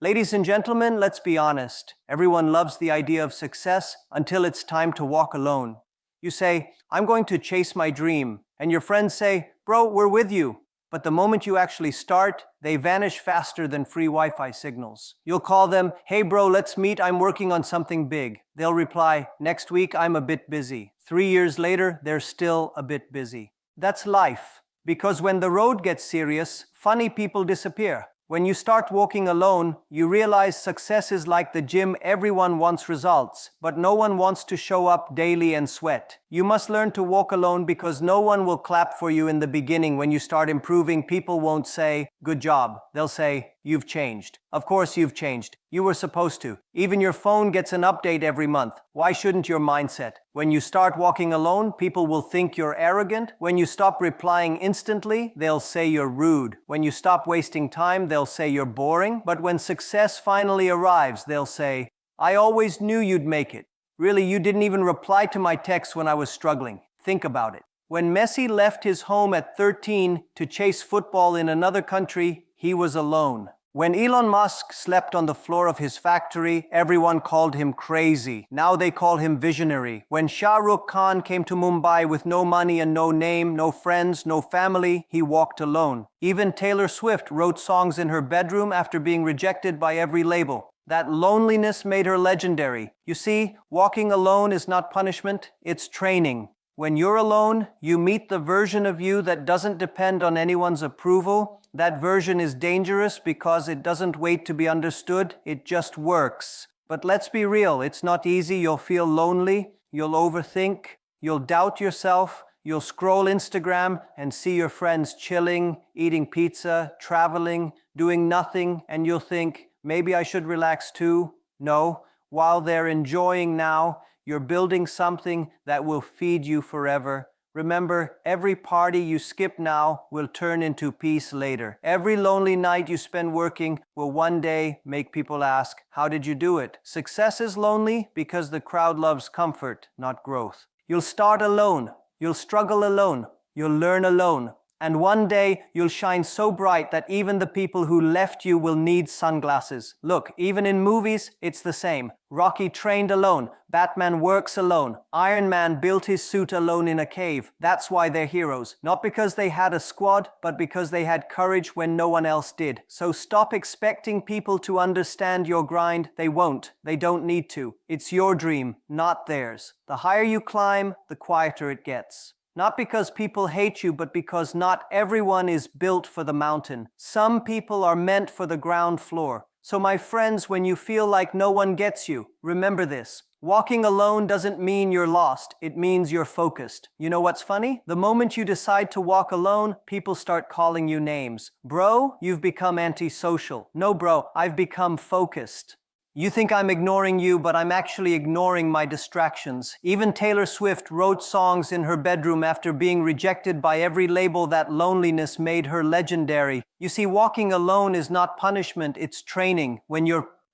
Ladies and gentlemen, let's be honest. Everyone loves the idea of success until it's time to walk alone. You say, I'm going to chase my dream. And your friends say, bro, we're with you. But the moment you actually start, they vanish faster than free Wi-Fi signals. You'll call them, hey bro, let's meet, I'm working on something big. They'll reply, next week I'm a bit busy. 3 years later, they're still a bit busy. That's life. Because when the road gets serious, funny people disappear. When you start walking alone, you realize success is like the gym. Everyone wants results, but no one wants to show up daily and sweat. You must learn to walk alone because no one will clap for you in the beginning. When you start improving, people won't say, good job. They'll say, you've changed. Of course you've changed. You were supposed to. Even your phone gets an update every month. Why shouldn't your mindset? When you start walking alone, people will think you're arrogant. When you stop replying instantly, they'll say you're rude. When you stop wasting time, they'll say you're boring. But when success finally arrives, they'll say, I always knew you'd make it. Really, you didn't even reply to my text when I was struggling. Think about it. When Messi left his home at 13 to chase football in another country, he was alone. When Elon Musk slept on the floor of his factory, everyone called him crazy. Now they call him visionary. When Shah Rukh Khan came to Mumbai with no money and no name, no friends, no family, he walked alone. Even Taylor Swift wrote songs in her bedroom after being rejected by every label. That loneliness made her legendary. You see, walking alone is not punishment, it's training. When you're alone, you meet the version of you that doesn't depend on anyone's approval. That version is dangerous because it doesn't wait to be understood, it just works. But let's be real, it's not easy. You'll feel lonely, you'll overthink, you'll doubt yourself, you'll scroll Instagram and see your friends chilling, eating pizza, traveling, doing nothing, and you'll think, maybe I should relax too. No, while they're enjoying now, you're building something that will feed you forever. Remember, every party you skip now will turn into peace later. Every lonely night you spend working will one day make people ask, how did you do it? Success is lonely because the crowd loves comfort, not growth. You'll start alone. You'll struggle alone. You'll learn alone. And one day, you'll shine so bright that even the people who left you will need sunglasses. Look, even in movies, it's the same. Rocky trained alone. Batman works alone. Iron Man built his suit alone in a cave. That's why they're heroes. Not because they had a squad, but because they had courage when no one else did. So stop expecting people to understand your grind. They won't. They don't need to. It's your dream, not theirs. The higher you climb, the quieter it gets. Not because people hate you, but because not everyone is built for the mountain. Some people are meant for the ground floor. So my friends, when you feel like no one gets you, remember this. Walking alone doesn't mean you're lost. It means you're focused. You know what's funny? The moment you decide to walk alone, people start calling you names. Bro, you've become antisocial. No, bro, I've become focused. You think I'm ignoring you, but I'm actually ignoring my distractions. Even Taylor Swift wrote songs in her bedroom after being rejected by every label. That loneliness made her legendary. You see, walking alone is not punishment, it's training.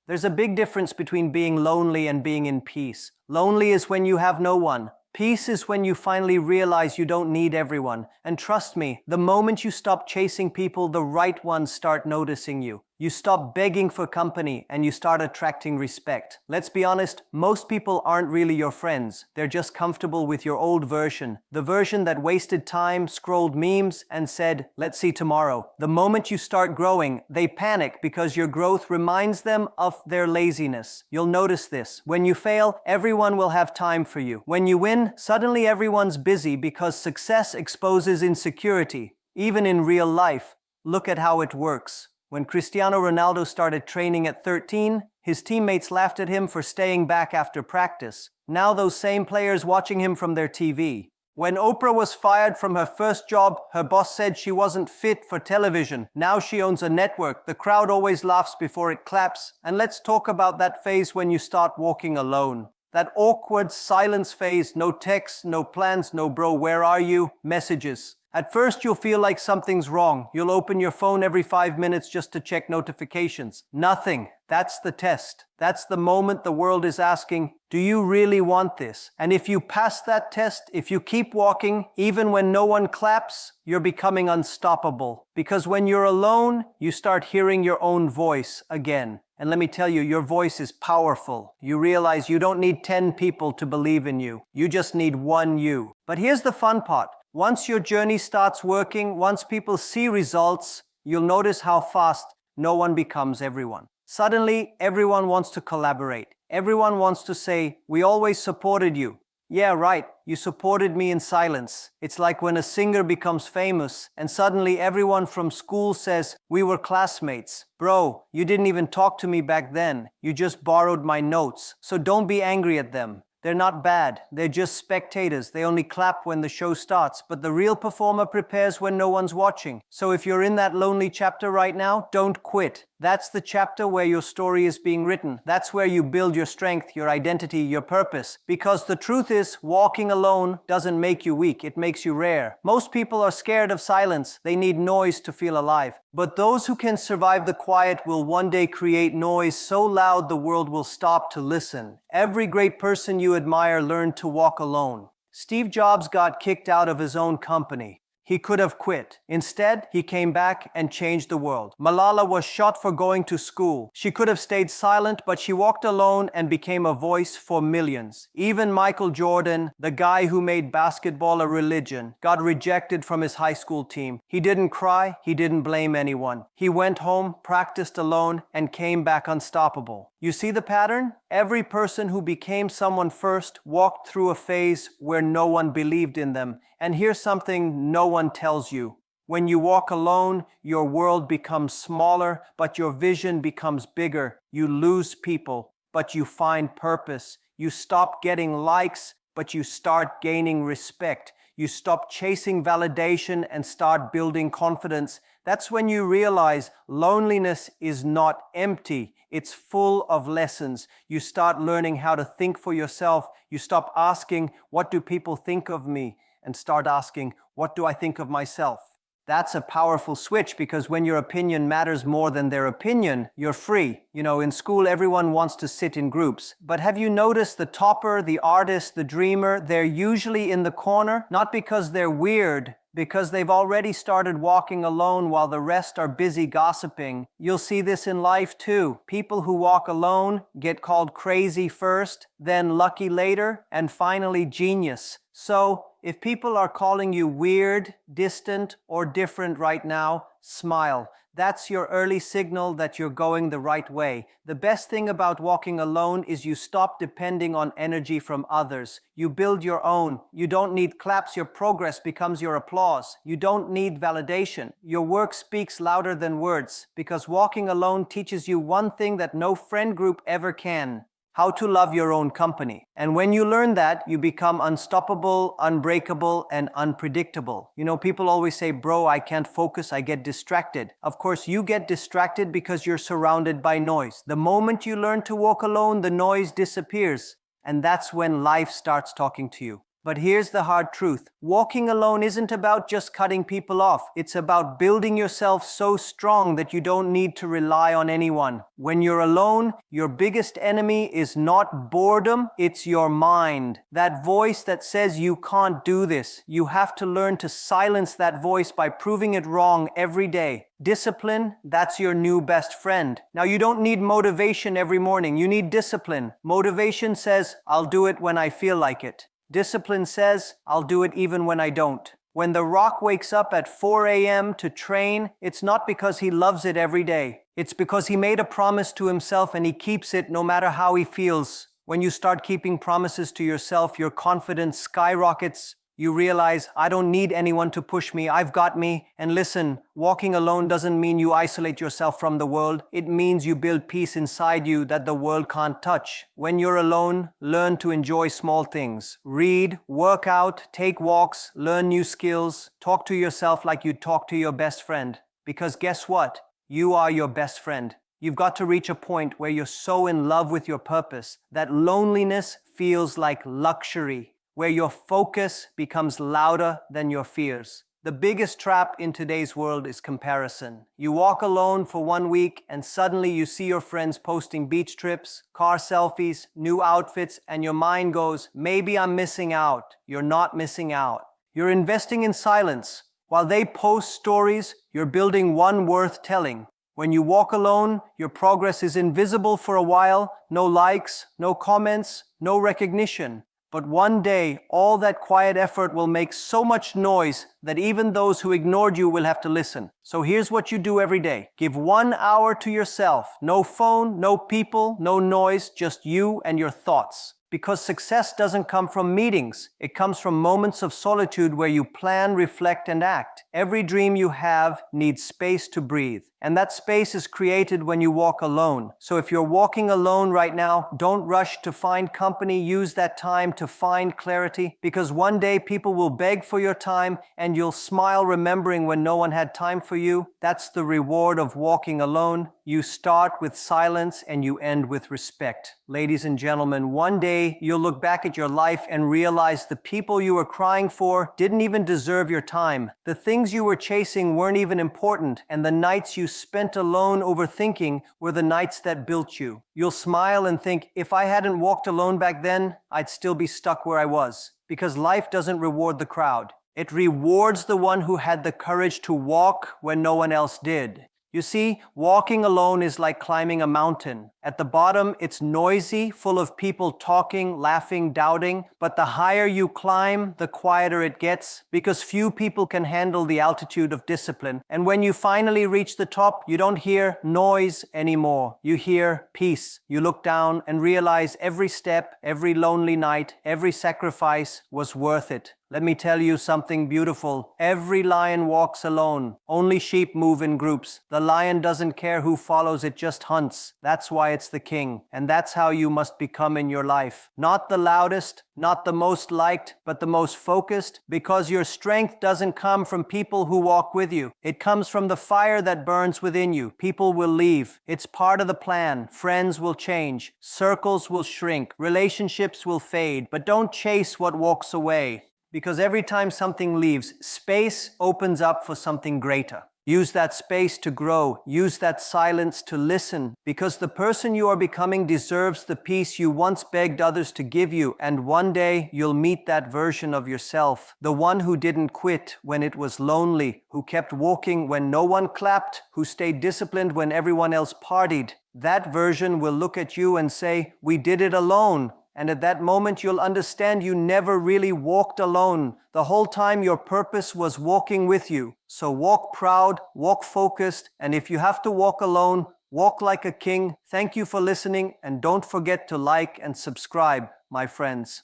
There's a big difference between being lonely and being in peace. Lonely is when you have no one. Peace is when you finally realize you don't need everyone. And trust me, the moment you stop chasing people, the right ones start noticing you. You stop begging for company and you start attracting respect. Let's be honest, most people aren't really your friends. They're just comfortable with your old version. The version that wasted time, scrolled memes, and said, let's see tomorrow. The moment you start growing, they panic because your growth reminds them of their laziness. You'll notice this. When you fail, everyone will have time for you. When you win, suddenly everyone's busy because success exposes insecurity. Even in real life, look at how it works. When Cristiano Ronaldo started training at 13, his teammates laughed at him for staying back after practice. Now those same players watching him from their TV. When Oprah was fired from her first job, her boss said she wasn't fit for television. Now she owns a network. The crowd always laughs before it claps. And let's talk about that phase when you start walking alone. That awkward silence phase, no texts, no plans, no bro, where are you? Messages. At first, you'll feel like something's wrong. You'll open your phone every 5 minutes just to check notifications. Nothing. That's the test. That's the moment the world is asking, do you really want this? And if you pass that test, if you keep walking, even when no one claps, you're becoming unstoppable. Because when you're alone, you start hearing your own voice again. And let me tell you, your voice is powerful. You realize you don't need 10 people to believe in you. You just need one you. But here's the fun part. Once your journey starts working, once people see results, you'll notice how fast no one becomes everyone. Suddenly, everyone wants to collaborate. Everyone wants to say, we always supported you. Yeah, right, you supported me in silence. It's like when a singer becomes famous and suddenly everyone from school says, we were classmates. Bro, you didn't even talk to me back then. You just borrowed my notes. So don't be angry at them. They're not bad. They're just spectators. They only clap when the show starts. But the real performer prepares when no one's watching. So if you're in that lonely chapter right now, don't quit. That's the chapter where your story is being written. That's where you build your strength, your identity, your purpose. Because the truth is, walking alone doesn't make you weak. It makes you rare. Most people are scared of silence. They need noise to feel alive. But those who can survive the quiet will one day create noise so loud the world will stop to listen. Every great person you admire learned to walk alone. Steve Jobs got kicked out of his own company. He could have quit. Instead, he came back and changed the world. Malala was shot for going to school. She could have stayed silent, but she walked alone and became a voice for millions. Even Michael Jordan, the guy who made basketball a religion, got rejected from his high school team. He didn't cry. He didn't blame anyone. He went home, practiced alone, and came back unstoppable. You see the pattern? Every person who became someone first walked through a phase where no one believed in them. And here's something no one tells you. When you walk alone, your world becomes smaller, but your vision becomes bigger. You lose people, but you find purpose. You stop getting likes, but you start gaining respect. You stop chasing validation and start building confidence. That's when you realize loneliness is not empty. It's full of lessons. You start learning how to think for yourself. You stop asking, what do people think of me? And start asking, what do I think of myself? That's a powerful switch, because when your opinion matters more than their opinion, you're free. You know, in school, everyone wants to sit in groups. But have you noticed the topper, the artist, the dreamer, they're usually in the corner, not because they're weird, because they've already started walking alone while the rest are busy gossiping. You'll see this in life too. People who walk alone get called crazy first, then lucky later, and finally genius. So, if people are calling you weird, distant, or different right now, smile. That's your early signal that you're going the right way. The best thing about walking alone is you stop depending on energy from others. You build your own. You don't need claps. Your progress becomes your applause. You don't need validation. Your work speaks louder than words, because walking alone teaches you one thing that no friend group ever can: how to love your own company. And when you learn that, you become unstoppable, unbreakable, and unpredictable. You know, people always say, bro, I can't focus, I get distracted. Of course, you get distracted because you're surrounded by noise. The moment you learn to walk alone, the noise disappears. And that's when life starts talking to you. But here's the hard truth. Walking alone isn't about just cutting people off. It's about building yourself so strong that you don't need to rely on anyone. When you're alone, your biggest enemy is not boredom, it's your mind. That voice that says you can't do this. You have to learn to silence that voice by proving it wrong every day. Discipline, that's your new best friend. Now, you don't need motivation every morning. You need discipline. Motivation says, I'll do it when I feel like it. Discipline says, I'll do it even when I don't. When The Rock wakes up at 4 a.m. to train, it's not because he loves it every day. It's because he made a promise to himself and he keeps it no matter how he feels. When you start keeping promises to yourself, your confidence skyrockets. You realize, I don't need anyone to push me, I've got me. And listen, walking alone doesn't mean you isolate yourself from the world. It means you build peace inside you that the world can't touch. When you're alone, learn to enjoy small things. Read, work out, take walks, learn new skills. Talk to yourself like you talk to your best friend. Because guess what? You are your best friend. You've got to reach a point where you're so in love with your purpose that loneliness feels like luxury, where your focus becomes louder than your fears. The biggest trap in today's world is comparison. You walk alone for 1 week and suddenly you see your friends posting beach trips, car selfies, new outfits, and your mind goes, maybe I'm missing out. You're not missing out. You're investing in silence. While they post stories, you're building one worth telling. When you walk alone, your progress is invisible for a while, no likes, no comments, no recognition. But one day, all that quiet effort will make so much noise that even those who ignored you will have to listen. So here's what you do every day. Give 1 hour to yourself. No phone, no people, no noise, just you and your thoughts. Because success doesn't come from meetings. It comes from moments of solitude where you plan, reflect, and act. Every dream you have needs space to breathe. And that space is created when you walk alone. So if you're walking alone right now, don't rush to find company. Use that time to find clarity. Because one day people will beg for your time and you'll smile remembering when no one had time for you. That's the reward of walking alone. You start with silence and you end with respect. Ladies and gentlemen, one day you'll look back at your life and realize the people you were crying for didn't even deserve your time. The things you were chasing weren't even important, and the nights you spent alone overthinking were the nights that built you. You'll smile and think, if I hadn't walked alone back then, I'd still be stuck where I was. Because life doesn't reward the crowd. It rewards the one who had the courage to walk when no one else did. You see, walking alone is like climbing a mountain. At the bottom, it's noisy, full of people talking, laughing, doubting. But the higher you climb, the quieter it gets, because few people can handle the altitude of discipline. And when you finally reach the top, you don't hear noise anymore. You hear peace. You look down and realize every step, every lonely night, every sacrifice was worth it. Let me tell you something beautiful. Every lion walks alone. Only sheep move in groups. The lion doesn't care who follows, it just hunts. That's why it's the king. And that's how you must become in your life. Not the loudest, not the most liked, but the most focused. Because your strength doesn't come from people who walk with you. It comes from the fire that burns within you. People will leave. It's part of the plan. Friends will change. Circles will shrink. Relationships will fade. But don't chase what walks away. Because every time something leaves, space opens up for something greater. Use that space to grow. Use that silence to listen. Because the person you are becoming deserves the peace you once begged others to give you. And one day you'll meet that version of yourself. The one who didn't quit when it was lonely. Who kept walking when no one clapped. Who stayed disciplined when everyone else partied. That version will look at you and say, "We did it alone." And at that moment, you'll understand you never really walked alone. The whole time your purpose was walking with you. So walk proud, walk focused, and if you have to walk alone, walk like a king. Thank you for listening, and don't forget to like and subscribe, my friends.